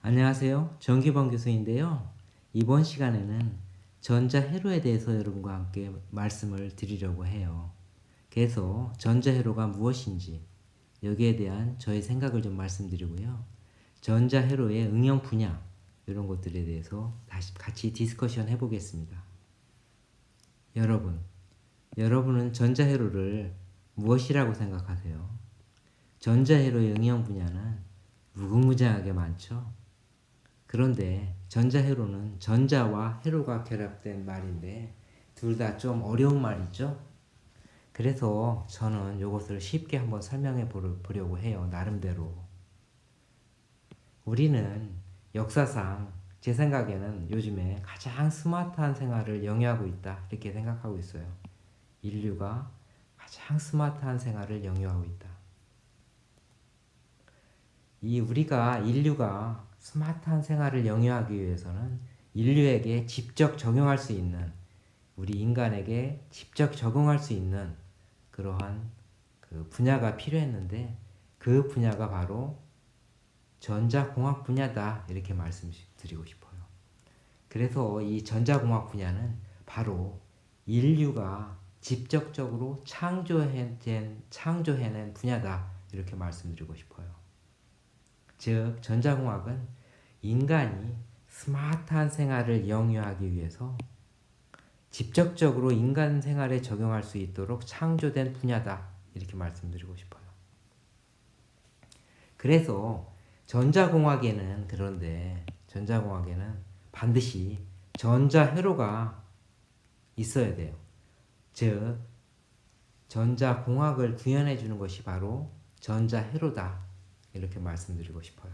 안녕하세요. 정기범 교수인데요. 이번 시간에는 전자회로에 대해서 여러분과 함께 말씀을 드리려고 해요. 그래서 전자회로가 무엇인지 여기에 대한 저의 생각을 좀 말씀드리고요. 전자회로의 응용 분야 이런 것들에 대해서 다시 같이 디스커션 해보겠습니다. 여러분은 전자회로를 무엇이라고 생각하세요? 전자회로의 응용 분야는 무궁무진하게 많죠. 그런데 전자회로는 전자와 회로가 결합된 말인데 둘 다 좀 어려운 말이죠. 그래서 저는 이것을 쉽게 한번 설명해 보려고 해요. 나름대로. 우리는 역사상 제 생각에는 요즘에 가장 스마트한 생활을 영위하고 있다 이렇게 생각하고 있어요. 인류가 가장 스마트한 생활을 영위하고 있다. 인류가 스마트한 생활을 영위하기 위해서는 인류에게 직접 적용할 수 있는, 우리 인간에게 직접 적용할 수 있는 그러한 그 분야가 필요했는데 그 분야가 바로 전자공학 분야다 이렇게 말씀드리고 싶어요. 그래서 이 전자공학 분야는 바로 인류가 직접적으로 창조해낸 분야다 이렇게 말씀드리고 싶어요. 즉 전자공학은 인간이 스마트한 생활을 영위하기 위해서 직접적으로 인간 생활에 적용할 수 있도록 창조된 분야다 이렇게 말씀드리고 싶어요. 그래서 그런데 전자공학에는 반드시 전자회로가 있어야 돼요. 즉 전자공학을 구현해 주는 것이 바로 전자회로다 이렇게 말씀드리고 싶어요.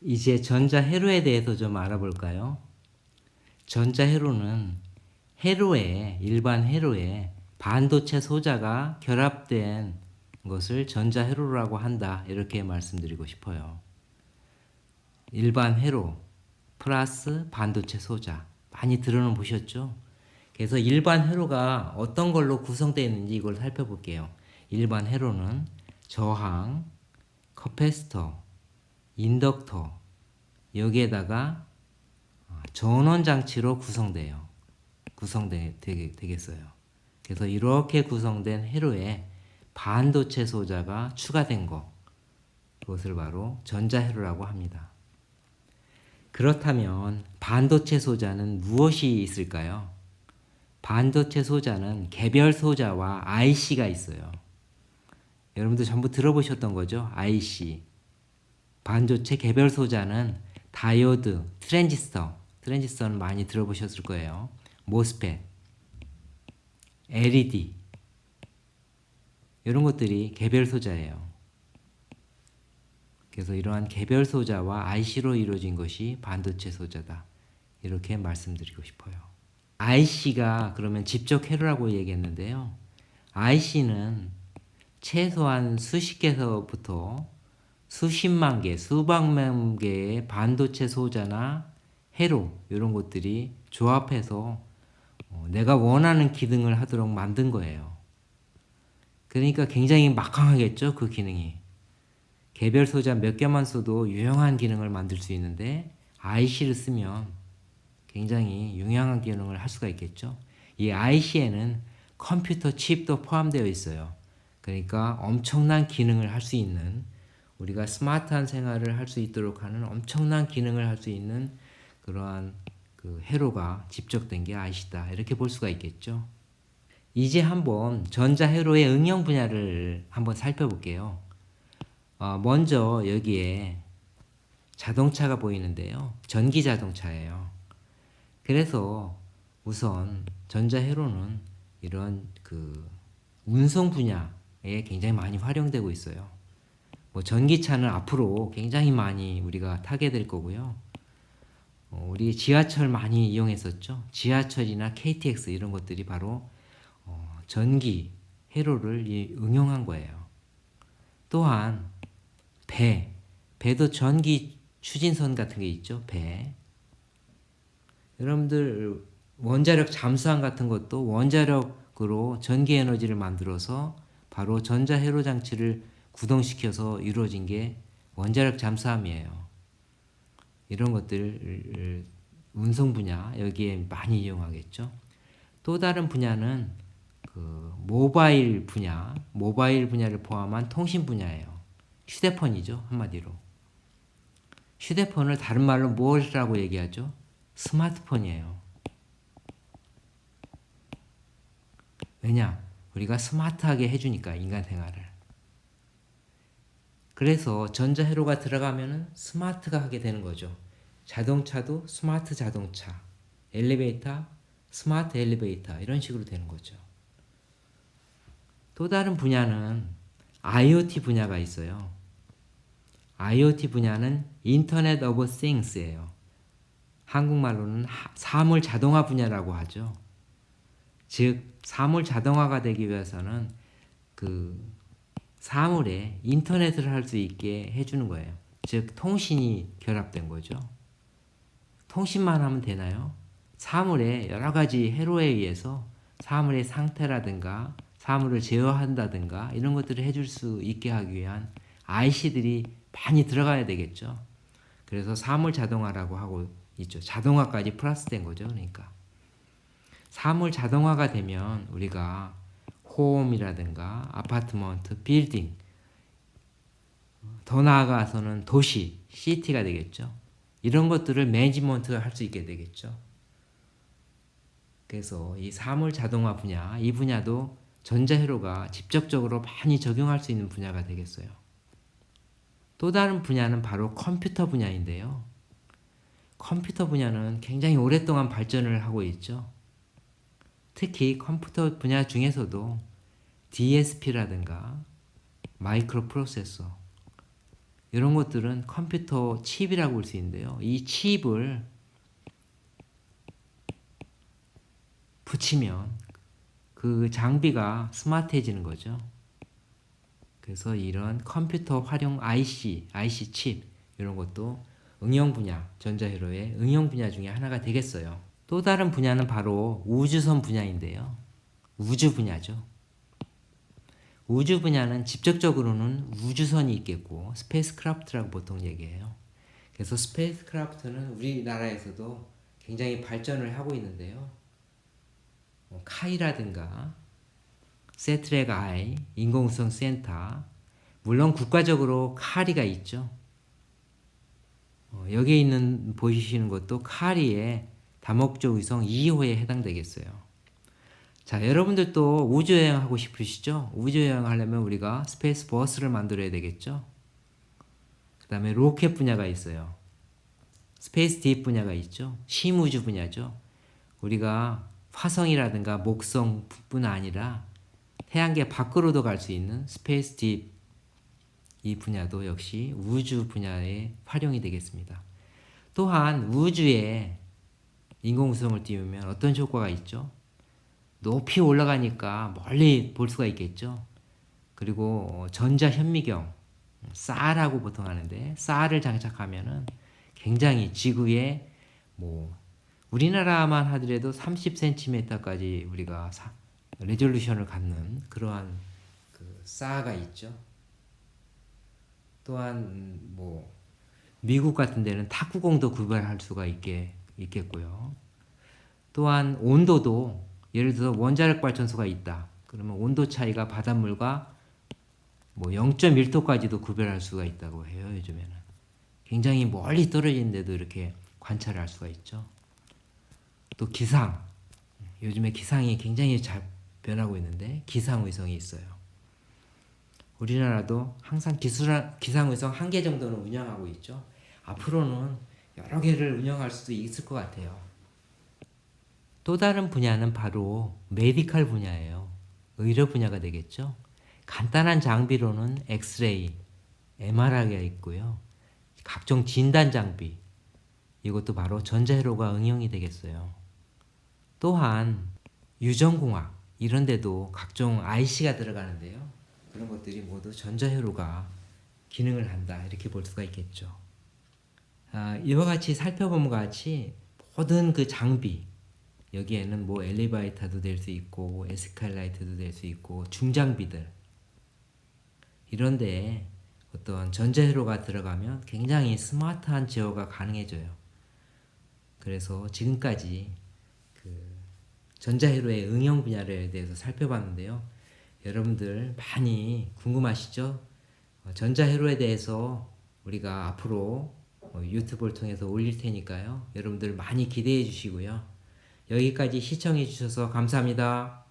이제 전자회로에 대해서 좀 알아볼까요? 전자회로는 일반 회로에 반도체 소자가 결합된 것을 전자회로라고 한다 이렇게 말씀드리고 싶어요. 일반 회로 플러스 반도체 소자 많이 들어는 보셨죠? 그래서 일반 회로가 어떤 걸로 구성되어 있는지 이걸 살펴볼게요. 일반 회로는 저항, 커패시터, 인덕터 여기에다가 전원 장치로 구성되겠어요. 그래서 이렇게 구성된 회로에 반도체 소자가 추가된 그것을 바로 전자회로라고 합니다. 그렇다면 반도체 소자는 무엇이 있을까요? 반도체 소자는 개별 소자와 IC가 있어요. 여러분들 전부 들어보셨던 거죠? IC. 반도체 개별 소자는 다이오드, 트랜지스터는 많이 들어보셨을 거예요. 모스펫, LED 이런 것들이 개별 소자예요. 그래서 이러한 개별 소자와 IC로 이루어진 것이 반도체 소자다. 이렇게 말씀드리고 싶어요. IC가 그러면 직접 회로라고 얘기했는데요. IC는 최소한 수십 개서부터 수십만 개, 수백만 개의 반도체 소자나 회로 이런 것들이 조합해서 내가 원하는 기능을 하도록 만든 거예요. 그러니까 굉장히 막강하겠죠, 그 기능이. 개별 소자 몇 개만 써도 유용한 기능을 만들 수 있는데 IC를 쓰면 굉장히 유용한 기능을 할 수가 있겠죠. 이 IC에는 컴퓨터 칩도 포함되어 있어요. 그러니까 엄청난 기능을 할 수 있는, 우리가 스마트한 생활을 할 수 있도록 하는 엄청난 기능을 할 수 있는 그러한 그 회로가 집적된 게 IC다 이렇게 볼 수가 있겠죠. 이제 한번 전자회로의 응용 분야를 한번 살펴볼게요. 먼저 여기에 자동차가 보이는데요. 전기 자동차예요. 그래서 우선 전자회로는 이런 그 운송 분야에 굉장히 많이 활용되고 있어요. 전기차는 앞으로 굉장히 많이 우리가 타게 될 거고요. 우리 지하철 많이 이용했었죠. 지하철이나 KTX 이런 것들이 바로 전기 회로를 응용한 거예요. 또한 배도 전기 추진선 같은 게 있죠. 배. 여러분들 원자력 잠수함 같은 것도 원자력으로 전기 에너지를 만들어서 바로 전자회로 장치를 구동시켜서 이루어진 게 원자력 잠수함이에요. 이런 것들을 운송 분야 여기에 많이 이용하겠죠. 또 다른 분야는 그 모바일 분야를 포함한 통신 분야예요. 휴대폰이죠, 한마디로. 휴대폰을 다른 말로 무엇이라고 얘기하죠? 스마트폰이에요. 왜냐? 우리가 스마트하게 해주니까 인간 생활을. 그래서 전자회로가 들어가면은 스마트가 하게 되는 거죠. 자동차도 스마트 자동차, 엘리베이터, 스마트 엘리베이터 이런 식으로 되는 거죠. 또 다른 분야는 IoT 분야가 있어요. IoT 분야는 인터넷 오브 띵스예요. 한국말로는 사물 자동화 분야라고 하죠. 즉 사물 자동화가 되기 위해서는 그 사물에 인터넷을 할 수 있게 해주는 거예요. 즉 통신이 결합된 거죠. 통신만 하면 되나요? 사물에 여러 가지 회로에 의해서 사물의 상태라든가 사물을 제어한다든가 이런 것들을 해줄 수 있게 하기 위한 IC들이 많이 들어가야 되겠죠. 그래서 사물 자동화라고 하고 있죠. 자동화까지 플러스된 거죠. 그러니까 사물 자동화가 되면 우리가 홈이라든가 아파트먼트, 빌딩, 더 나아가서는 도시, 시티가 되겠죠. 이런 것들을 매니지먼트 할 수 있게 되겠죠. 그래서 이 사물 자동화 분야, 이 분야도 전자회로가 직접적으로 많이 적용할 수 있는 분야가 되겠어요. 또 다른 분야는 바로 컴퓨터 분야인데요. 컴퓨터 분야는 굉장히 오랫동안 발전을 하고 있죠. 특히 컴퓨터 분야 중에서도 DSP라든가 마이크로 프로세서 이런 것들은 컴퓨터 칩이라고 볼 수 있는데요. 이 칩을 붙이면 그 장비가 스마트해지는 거죠. 그래서 이런 컴퓨터 활용 IC 칩 이런 것도 응용 분야, 전자회로의 응용 분야 중에 하나가 되겠어요. 또 다른 분야는 바로 우주선 분야인데요. 우주 분야죠. 우주 분야는 직접적으로는 우주선이 있겠고 스페이스크래프트라고 보통 얘기해요. 그래서 스페이스크래프트는 우리나라에서도 굉장히 발전을 하고 있는데요. 카이라든가 세트랙 I, 인공위성 센터, 물론 국가적으로 카리가 있죠. 여기에 있는 보시는 것도 카리의 다목적 위성 2호에 해당되겠어요. 자, 여러분들도 우주여행 하고 싶으시죠? 우주여행 하려면 우리가 스페이스 버스를 만들어야 되겠죠? 그 다음에 로켓 분야가 있어요. 스페이스 딥 분야가 있죠? 심우주 분야죠. 우리가 화성이라든가 목성뿐 아니라 태양계 밖으로도 갈 수 있는 스페이스 딥 이 분야도 역시 우주 분야에 활용이 되겠습니다. 또한 우주에 인공위성을 띄우면 어떤 효과가 있죠? 높이 올라가니까 멀리 볼 수가 있겠죠. 그리고 전자현미경, 쌀하고 보통 하는데 쌀을 장착하면은 굉장히 지구에 뭐 우리나라만 하더라도 30cm까지 우리가 레졸루션을 갖는 그러한 그 쌀가 있죠. 또한 뭐 미국 같은 데는 탁구공도 구별할 수가 있겠고요. 또한 온도도 예를 들어서 원자력 발전소가 있다. 그러면 온도 차이가 바닷물과 뭐 0.1도까지도 구별할 수가 있다고 해요. 요즘에는 굉장히 멀리 떨어지는데도 이렇게 관찰할 수가 있죠. 또 기상, 요즘에 기상이 굉장히 잘 변하고 있는데 기상위성이 있어요. 우리나라도 항상 기상위성 1개 정도는 운영하고 있죠. 앞으로는 여러 개를 운영할 수도 있을 것 같아요. 또 다른 분야는 바로 메디컬 분야예요. 의료 분야가 되겠죠. 간단한 장비로는 엑스레이, MRI가 있고요. 각종 진단 장비, 이것도 바로 전자회로가 응용이 되겠어요. 또한 유전공학 이런 데도 각종 IC가 들어가는데요. 그런 것들이 모두 전자회로가 기능을 한다 이렇게 볼 수가 있겠죠. 이와 같이 살펴본 것 같이 모든 그 장비 여기에는 뭐 엘리베이터도 될 수 있고 에스컬레이터도 될 수 있고 중장비들 이런데 어떤 전자회로가 들어가면 굉장히 스마트한 제어가 가능해져요. 그래서 지금까지 그 전자회로의 응용 분야에 대해서 살펴봤는데요. 여러분들 많이 궁금하시죠? 전자회로에 대해서 우리가 앞으로 유튜브를 통해서 올릴 테니까요. 여러분들 많이 기대해 주시고요. 여기까지 시청해 주셔서 감사합니다.